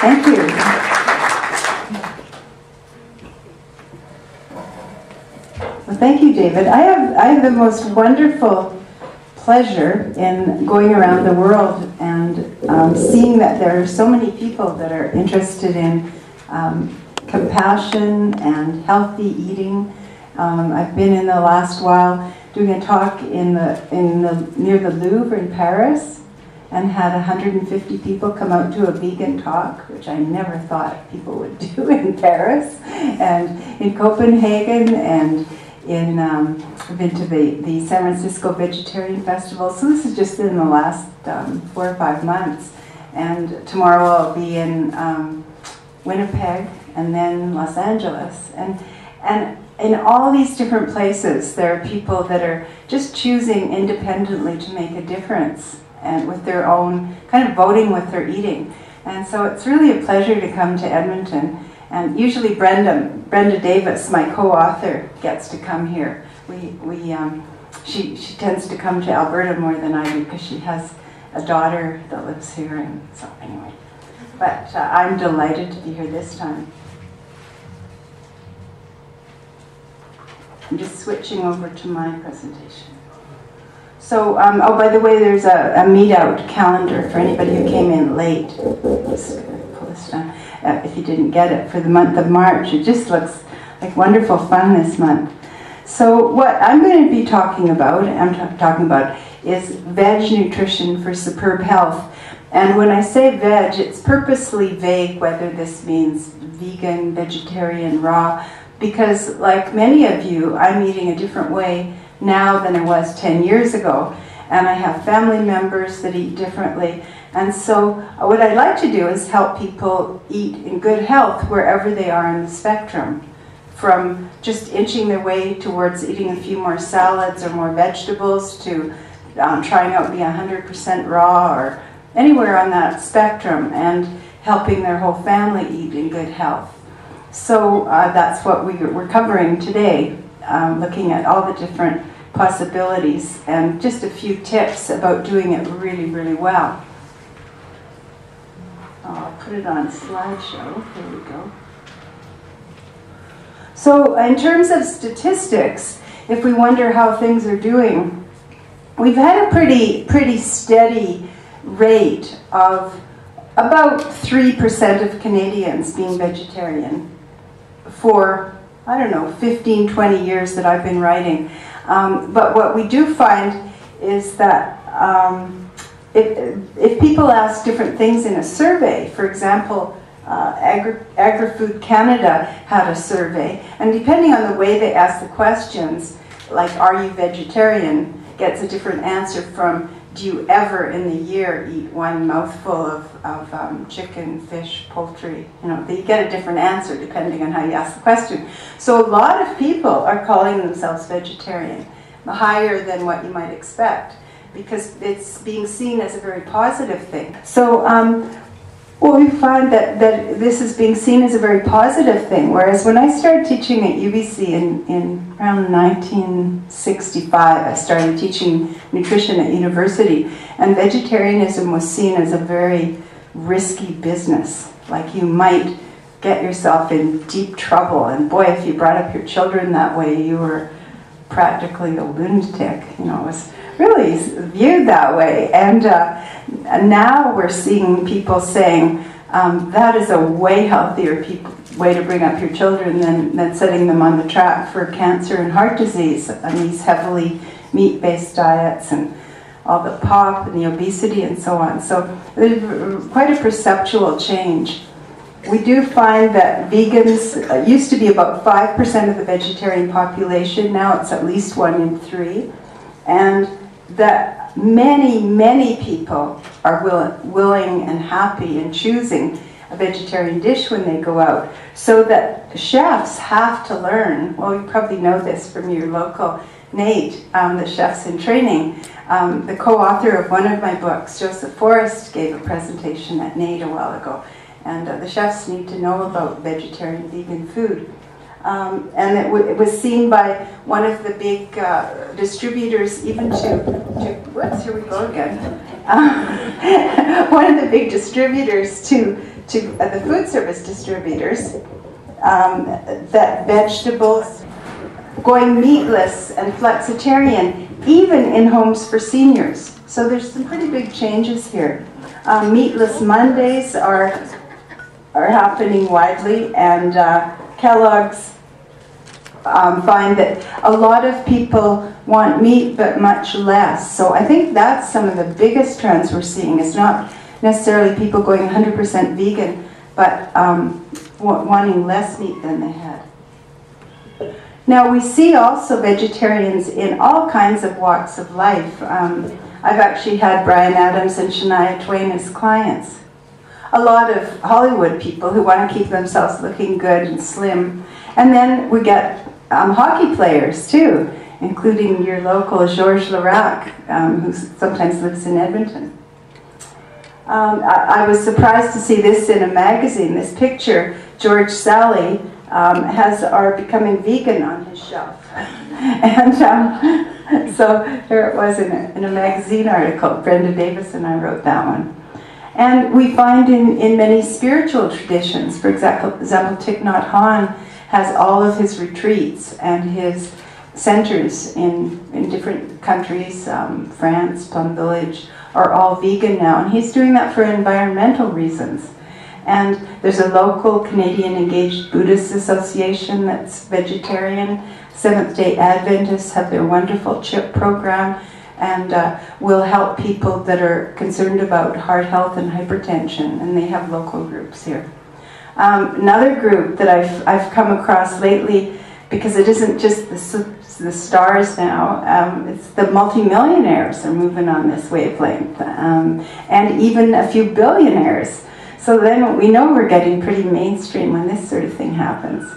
Thank you. Well, thank you, David. I have the most wonderful pleasure in going around the world and seeing that there are so many people that are interested in compassion and healthy eating. I've been in the last while doing a talk near the Louvre in Paris, and had 150 people come out to a vegan talk, which I never thought people would do in Paris, and in Copenhagen, and I've been to the San Francisco Vegetarian Festival. So this is just in the last 4 or 5 months. And tomorrow I'll be in Winnipeg and then Los Angeles. And in all these different places, there are people that are just choosing independently to make a difference and with their own, kind of voting with their eating. And so it's really a pleasure to come to Edmonton. And usually Brenda Davis, my co-author, gets to come here. She tends to come to Alberta more than I do because she has a daughter that lives here, and so anyway. But I'm delighted to be here this time. I'm just switching over to my presentation. So, oh, by the way, there's a meet-out calendar for anybody who came in late. Just gonna pull this down. If you didn't get it, for the month of March. It just looks like wonderful fun this month. So what I'm going to be talking about, is veg nutrition for superb health. And when I say veg, it's purposely vague whether this means vegan, vegetarian, raw, because like many of you, I'm eating a different way now than I was 10 years ago. And I have family members that eat differently. And so what I'd like to do is help people eat in good health wherever they are in the spectrum, from just inching their way towards eating a few more salads or more vegetables to trying out being 100% raw or anywhere on that spectrum and helping their whole family eat in good health. So that's what we're covering today, looking at all the different possibilities and just a few tips about doing it really, really well. I'll put it on slideshow. There we go. So in terms of statistics, if we wonder how things are doing, we've had a pretty steady rate of about 3% of Canadians being vegetarian for, I don't know, 15, 20 years that I've been writing. But what we do find is that if people ask different things in a survey, for example, Agri-Food Canada had a survey, and depending on the way they ask the questions, like are you vegetarian, gets a different answer from do you ever in the year eat one mouthful of chicken, fish, poultry? You know, you get a different answer depending on how you ask the question. So a lot of people are calling themselves vegetarian, higher than what you might expect, because it's being seen as a very positive thing. So well, we find that this is being seen as a very positive thing, whereas when I started teaching at UBC in around 1965, I started teaching nutrition at university, and vegetarianism was seen as a very risky business. Like you might get yourself in deep trouble, and boy, if you brought up your children that way, you were practically a lunatic. You know, it was really viewed that way. And now we're seeing people saying that is a way healthier way to bring up your children than setting them on the track for cancer and heart disease on these heavily meat-based diets and all the pop and the obesity and so on. So there's quite a perceptual change. We do find that vegans used to be about 5% of the vegetarian population. Now it's at least 1 in 3. And that many people are willing and happy and choosing a vegetarian dish when they go out. So that chefs have to learn, well, you probably know this from your local Nate, the chefs in training. The co-author of one of my books, Joseph Forrest, gave a presentation at Nate a while ago. And the chefs need to know about vegetarian, vegan food. And it was seen by one of the big distributors, even whoops, here we go again. One of the big distributors to the food service distributors, that vegetables, going meatless and flexitarian, even in homes for seniors. So there's some pretty big changes here. Meatless Mondays are happening widely, and Kellogg's find that a lot of people want meat but much less. So I think that's some of the biggest trends we're seeing. It's not necessarily people going 100% vegan, but wanting less meat than they had. Now we see also vegetarians in all kinds of walks of life. I've actually had Bryan Adams and Shania Twain as clients. A lot of Hollywood people who want to keep themselves looking good and slim. And then we get hockey players too, including your local Georges Larac, who sometimes lives in Edmonton. I was surprised to see this in a magazine, this picture. George Sally has our Becoming Vegan on his shelf. And so there it was in a magazine article. Brenda Davis and I wrote that one. And we find in many spiritual traditions, for example, Thich Nhat Hanh has all of his retreats and his centers in different countries, France, Plum Village, are all vegan now. And he's doing that for environmental reasons. And there's a local Canadian Engaged Buddhist Association that's vegetarian. Seventh-day Adventists have their wonderful CHIP program, and will help people that are concerned about heart health and hypertension, and they have local groups here. Another group that I've come across lately, because it isn't just the stars now, it's the multimillionaires are moving on this wavelength, and even a few billionaires. So then we know we're getting pretty mainstream when this sort of thing happens.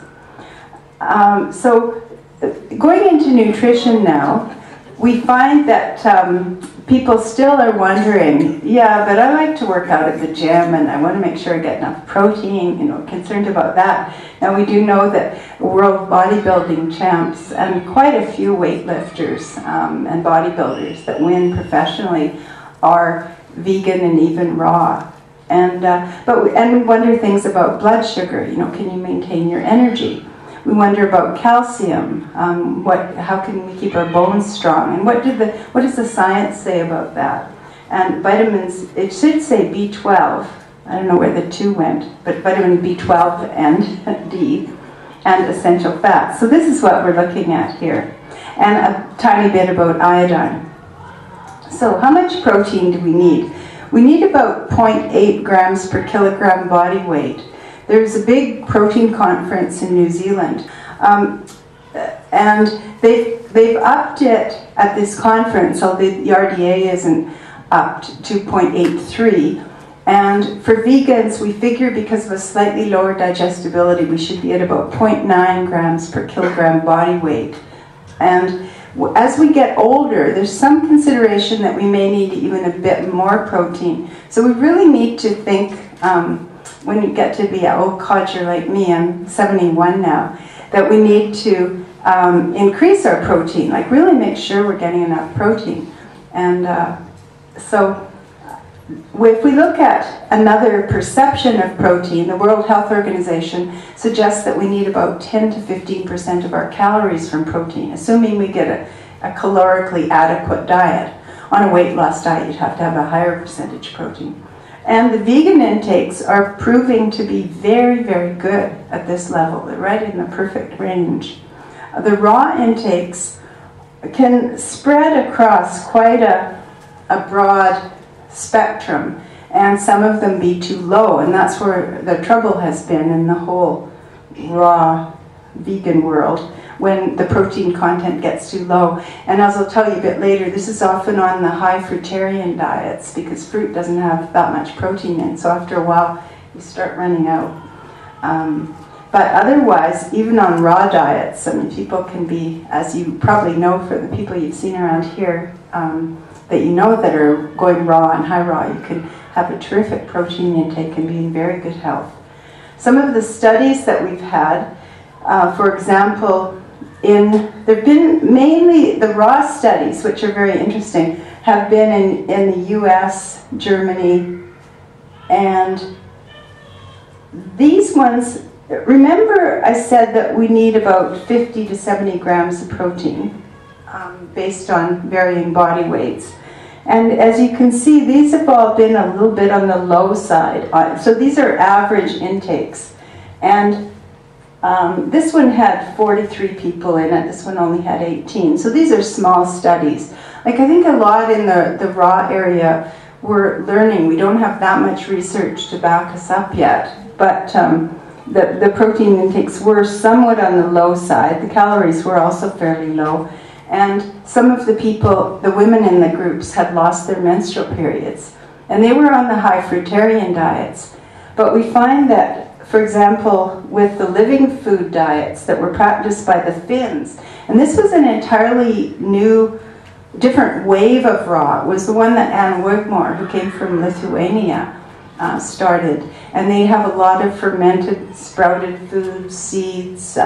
So going into nutrition now, we find that people still are wondering, yeah, but I like to work out at the gym and I want to make sure I get enough protein, concerned about that. Now we do know that world bodybuilding champs and quite a few weightlifters and bodybuilders that win professionally are vegan and even raw. And we wonder things about blood sugar, can you maintain your energy? We wonder about calcium. How can we keep our bones strong? And what does the science say about that? And vitamins, it should say B12. I don't know where the 2 went, but vitamin B12 and D, and essential fats. So this is what we're looking at here. And a tiny bit about iodine. So how much protein do we need? We need about 0.8 grams per kilogram body weight. There's a big protein conference in New Zealand, and they've upped it at this conference, although the RDA isn't upped to 0.83. And for vegans, we figure because of a slightly lower digestibility, we should be at about 0.9 grams per kilogram body weight. And as we get older, there's some consideration that we may need even a bit more protein. So we really need to think, when you get to be an old codger like me, I'm 71 now, that we need to increase our protein, like really make sure we're getting enough protein. And so if we look at another perception of protein, the World Health Organization suggests that we need about 10 to 15% of our calories from protein, assuming we get a calorically adequate diet. On a weight loss diet, you'd have to have a higher percentage protein. And the vegan intakes are proving to be very, very good at this level. They're right in the perfect range. The raw intakes can spread across quite a broad spectrum, and some of them be too low, and that's where the trouble has been in the whole raw vegan world, when the protein content gets too low. And as I'll tell you a bit later, this is often on the high fruitarian diets, because fruit doesn't have that much protein in, so after a while you start running out. But otherwise, even on raw diets, people can be, as you probably know for the people you've seen around here, that you know that are going raw and high raw, you can have a terrific protein intake and be in very good health. Some of the studies that we've had For example, there have been mainly the raw studies, which are very interesting, have been in the US, Germany, and these ones, remember I said that we need about 50 to 70 grams of protein based on varying body weights. And as you can see, these have all been a little bit on the low side. So these are average intakes. And this one had 43 people in it. This one only had 18. So these are small studies. Like, I think a lot in the raw area we're learning. We don't have that much research to back us up yet. But the protein intakes were somewhat on the low side. The calories were also fairly low. And some of the people, the women in the groups, had lost their menstrual periods. And they were on the high fruitarian diets. But we find that, for example, with the living food diets that were practiced by the Finns, and this was an entirely new, different wave of raw. It was the one that Anne Wigmore, who came from Lithuania, started. And they have a lot of fermented, sprouted foods, seeds,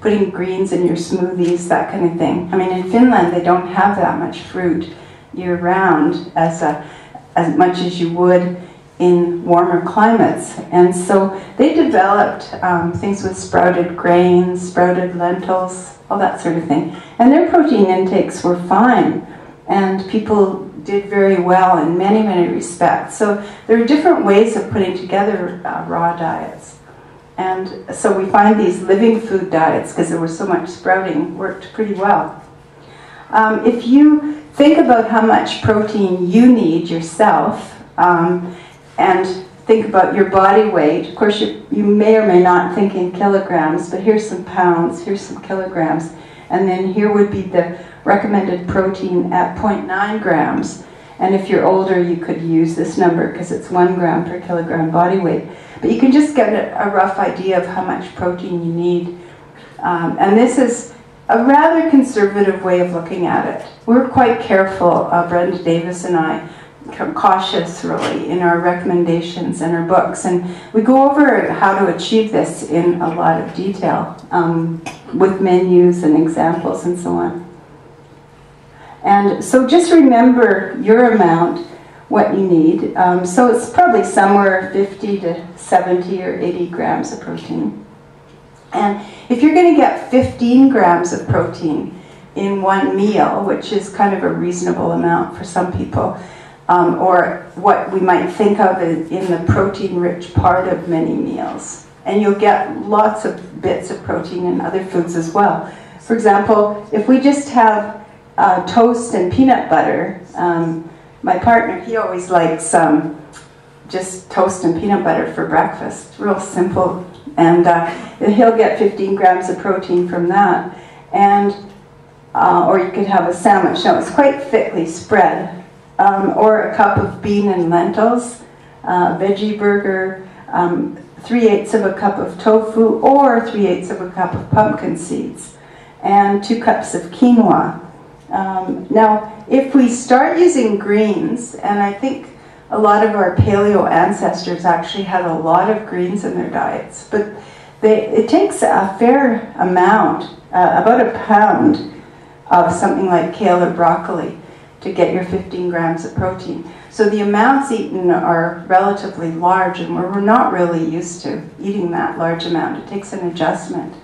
putting greens in your smoothies, that kind of thing. I mean, in Finland, they don't have that much fruit year-round as much as you would in warmer climates. And so they developed things with sprouted grains, sprouted lentils, all that sort of thing. And their protein intakes were fine. And people did very well in many, many respects. So there are different ways of putting together raw diets. And so we find these living food diets, because there was so much sprouting, worked pretty well. If you think about how much protein you need yourself, and think about your body weight, of course you may or may not think in kilograms, but here's some pounds, here's some kilograms, and then here would be the recommended protein at 0.9 grams. And if you're older, you could use this number because it's 1 gram per kilogram body weight. But you can just get a rough idea of how much protein you need. And this is a rather conservative way of looking at it. We're quite careful, Brenda Davis and I, cautious really in our recommendations and our books. And we go over how to achieve this in a lot of detail with menus and examples and so on. And so just remember your amount, what you need. So it's probably somewhere 50 to 70 or 80 grams of protein. And if you're going to get 15 grams of protein in one meal, which is kind of a reasonable amount for some people, or what we might think of in the protein-rich part of many meals. And you'll get lots of bits of protein in other foods as well. For example, if we just have toast and peanut butter. My partner, he always likes just toast and peanut butter for breakfast. Real simple. And he'll get 15 grams of protein from that. And or you could have a sandwich. Now, it's quite thickly spread. Or a cup of bean and lentils, veggie burger, 3/8 of a cup of tofu, or 3/8 of a cup of pumpkin seeds, and 2 cups of quinoa. Now, if we start using greens, and I think a lot of our paleo ancestors actually had a lot of greens in their diets, but it takes a fair amount, about a pound of something like kale or broccoli to get your 15 grams of protein. So the amounts eaten are relatively large, and we're not really used to eating that large amount. It takes an adjustment.